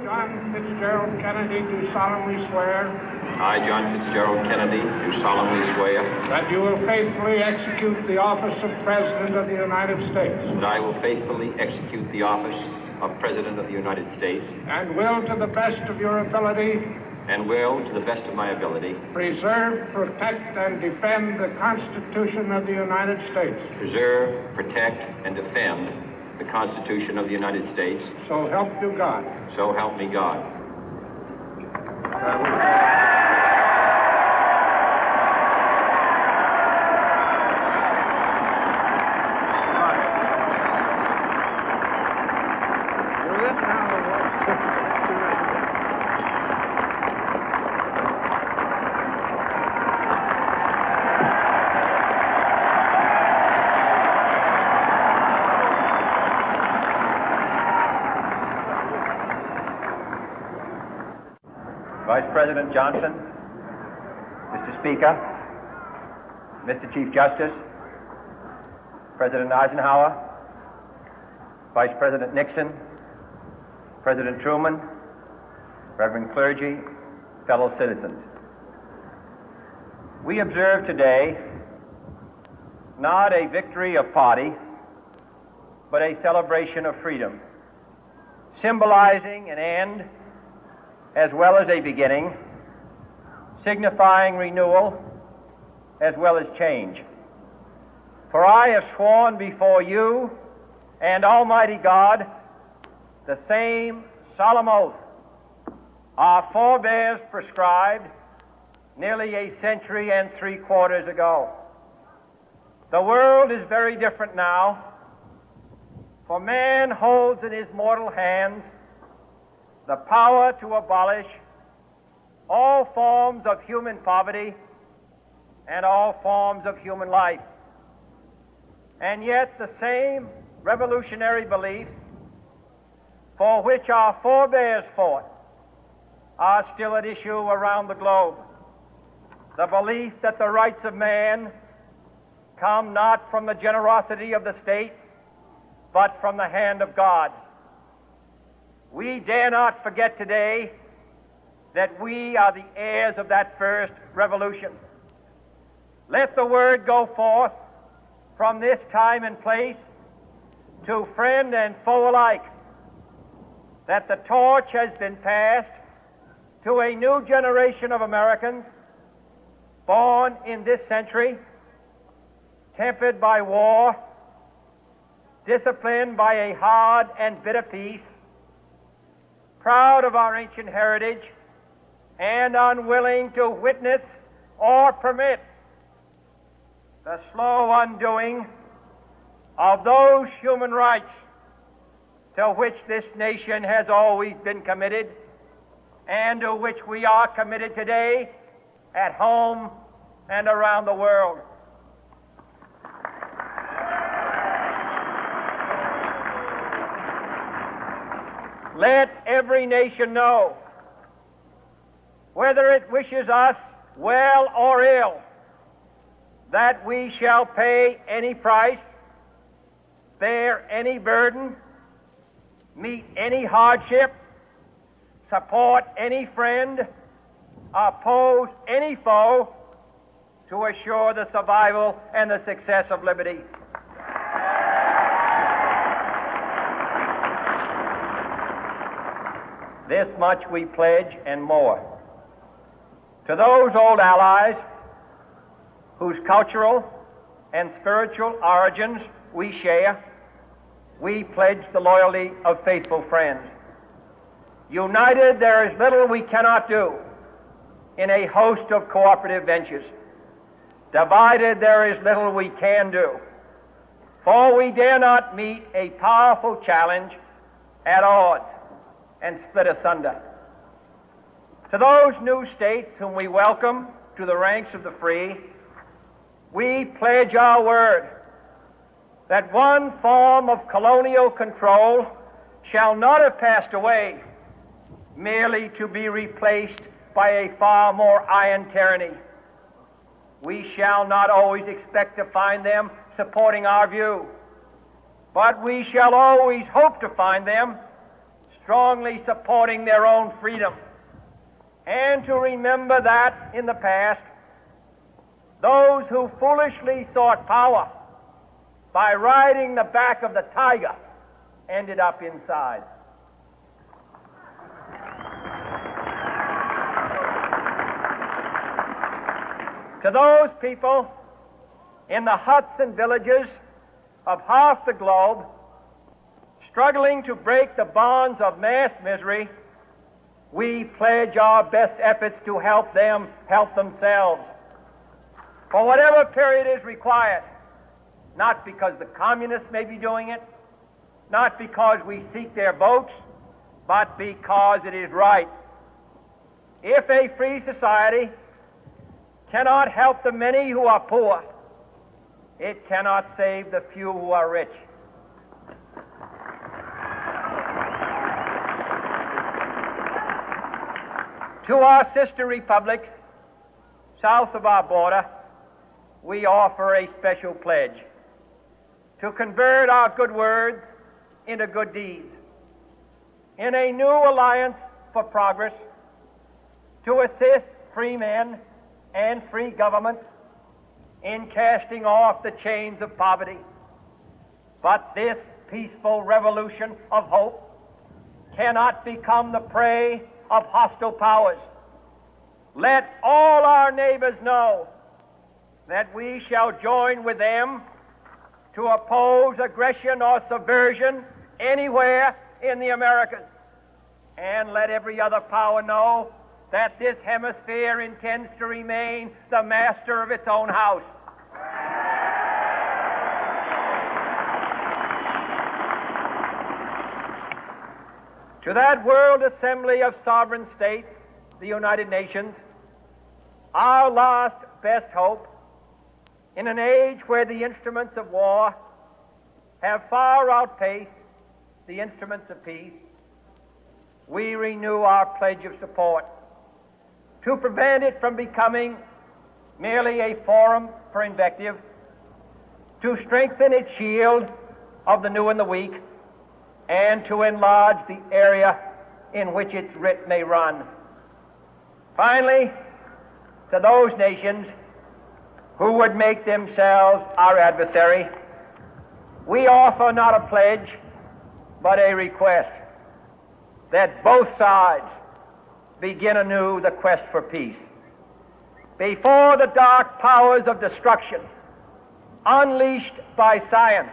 John Fitzgerald Kennedy, do solemnly swear I, John Fitzgerald Kennedy, do solemnly swear that you will faithfully execute the office of President of the United States that I will faithfully execute the office of President of the United States and will, to the best of your ability, and will, to the best of my ability, preserve, protect, and defend the Constitution of the United States. preserve, protect, and defend the Constitution of the United States. So help you God. So help me God. Vice President Johnson, Mr. Speaker, Mr. Chief Justice, President Eisenhower, Vice President Nixon, President Truman, Reverend clergy, fellow citizens. We observe today not a victory of party, but a celebration of freedom, symbolizing an end as well as a beginning, signifying renewal as well as change. For I have sworn before you and Almighty God the same solemn oath our forebears prescribed nearly a century and 3/4 ago. The world is very different now, for man holds in his mortal hands the power to abolish all forms of human poverty and all forms of human life. And yet the same revolutionary beliefs for which our forebears fought are still at issue around the globe. The belief that the rights of man come not from the generosity of the state, but from the hand of God. We dare not forget today that we are the heirs of that first revolution. Let the word go forth from this time and place to friend and foe alike that the torch has been passed to a new generation of Americans born in this century, tempered by war, disciplined by a hard and bitter peace, proud of our ancient heritage, and unwilling to witness or permit the slow undoing of those human rights to which this nation has always been committed and to which we are committed today at home and around the world. Let every nation know, whether it wishes us well or ill, that we shall pay any price, bear any burden, meet any hardship, support any friend, oppose any foe to assure the survival and the success of liberty. This much we pledge and more. To those old allies whose cultural and spiritual origins we share, we pledge the loyalty of faithful friends. United, there is little we cannot do in a host of cooperative ventures. Divided, there is little we can do, for we dare not meet a powerful challenge at odds and split asunder. To those new states whom we welcome to the ranks of the free, we pledge our word that one form of colonial control shall not have passed away, merely to be replaced by a far more iron tyranny. We shall not always expect to find them supporting our view, but we shall always hope to find them strongly supporting their own freedom, and to remember that in the past, those who foolishly sought power by riding the back of the tiger ended up inside. To those people in the huts and villages of half the globe struggling to break the bonds of mass misery, we pledge our best efforts to help them help themselves for whatever period is required, not because the communists may be doing it, not because we seek their votes, but because it is right. If a free society cannot help the many who are poor, it cannot save the few who are rich. To our sister republics south of our border, we offer a special pledge to convert our good words into good deeds, in a new alliance for progress, to assist free men and free governments in casting off the chains of poverty. But this peaceful revolution of hope cannot become the prey of hostile powers. Let all our neighbors know that we shall join with them to oppose aggression or subversion anywhere in the Americas. And let every other power know that this hemisphere intends to remain the master of its own house. To that World Assembly of Sovereign States, the United Nations, our last best hope, in an age where the instruments of war have far outpaced the instruments of peace, we renew our pledge of support to prevent it from becoming merely a forum for invective, to strengthen its shield of the new and the weak, and to enlarge the area in which its writ may run. Finally, to those nations who would make themselves our adversary, we offer not a pledge, but a request that both sides begin anew the quest for peace. Before the dark powers of destruction, unleashed by science,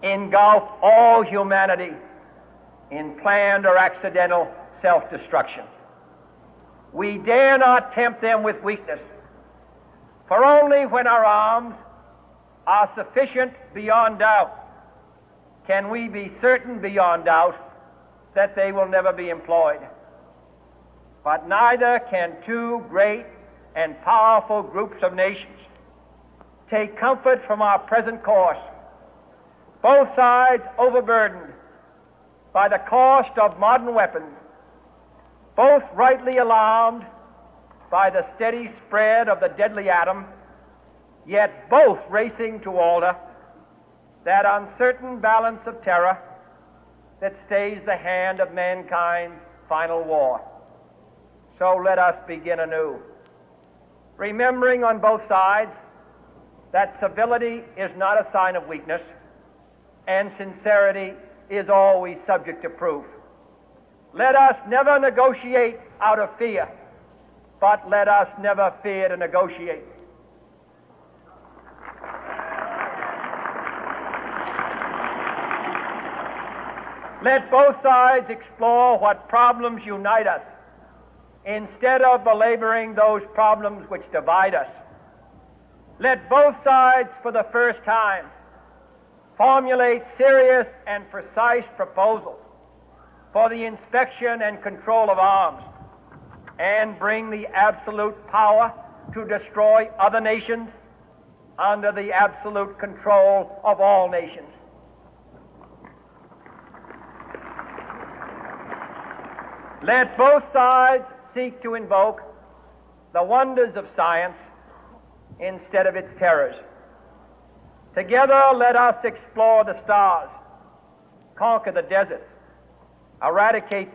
engulf all humanity in planned or accidental self-destruction, we dare not tempt them with weakness, for only when our arms are sufficient beyond doubt can we be certain beyond doubt that they will never be employed. But neither can two great and powerful groups of nations take comfort from our present course, both sides overburdened by the cost of modern weapons, both rightly alarmed by the steady spread of the deadly atom, yet both racing to alter that uncertain balance of terror that stays the hand of mankind's final war. So let us begin anew, remembering on both sides that civility is not a sign of weakness, and sincerity is always subject to proof. Let us never negotiate out of fear, but let us never fear to negotiate. Let both sides explore what problems unite us, instead of belaboring those problems which divide us. Let both sides, for the first time, formulate serious and precise proposals for the inspection and control of arms, and bring the absolute power to destroy other nations under the absolute control of all nations. Let both sides seek to invoke the wonders of science instead of its terrors. Together, let us explore the stars, conquer the deserts, eradicate